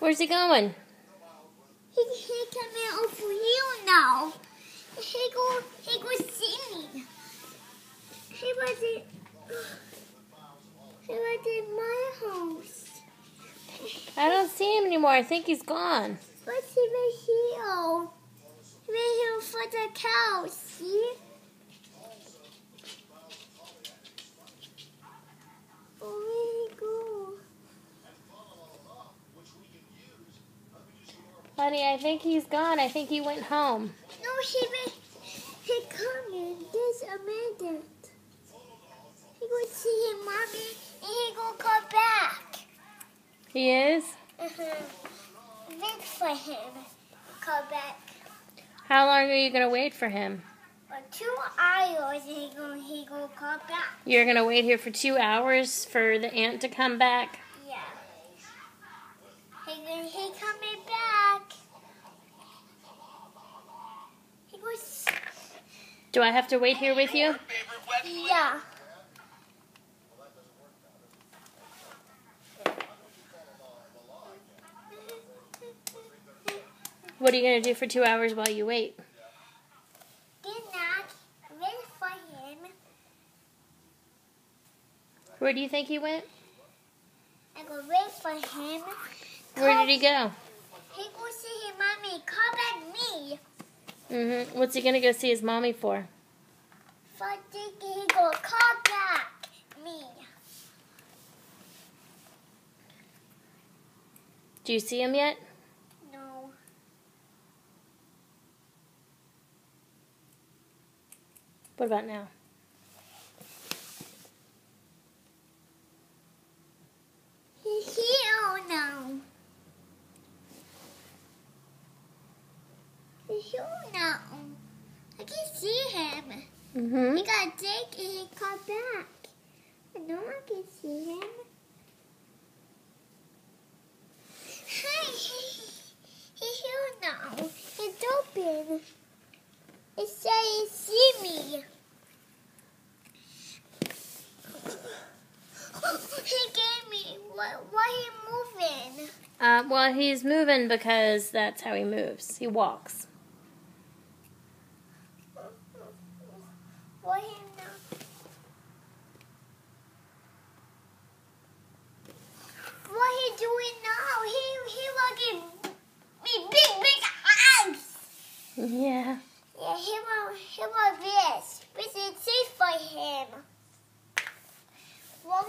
Where's he going? He coming over here now. He go see me. He was in my house. I don't see him anymore. I think he's gone. But he was here. He was here for the cow, see? Where he go? Honey, I think he's gone. I think he went home. No, he coming. There's a minute. He go see him, mommy, and he go come back. He is? Wait for him. Come back. How long are you going to wait for him? For 2 hours, and he go come back. You're going to wait here for 2 hours for the aunt to come back? Yeah. He coming back. He goes. Do I have to wait here with you? Yeah. What are you going to do for 2 hours while you wait? Did not wait for him. Where do you think he went? I go wait for him. Where did he go? He go see his mommy. Call back me. What's he going to go see his mommy for? For thinking he go call back me. Do you see him yet? No. What about now? He's here now. He's here now. I can see him. He got sick and he called back. And no one can see him. Hi, he's here now. It's open. It says see me. He gave me. Why he moving? Well, he's moving because that's how he moves. He walks. Why he not? What he doing now? He looking me big eyes. Yeah. Yeah, he want this. This is safe for him. What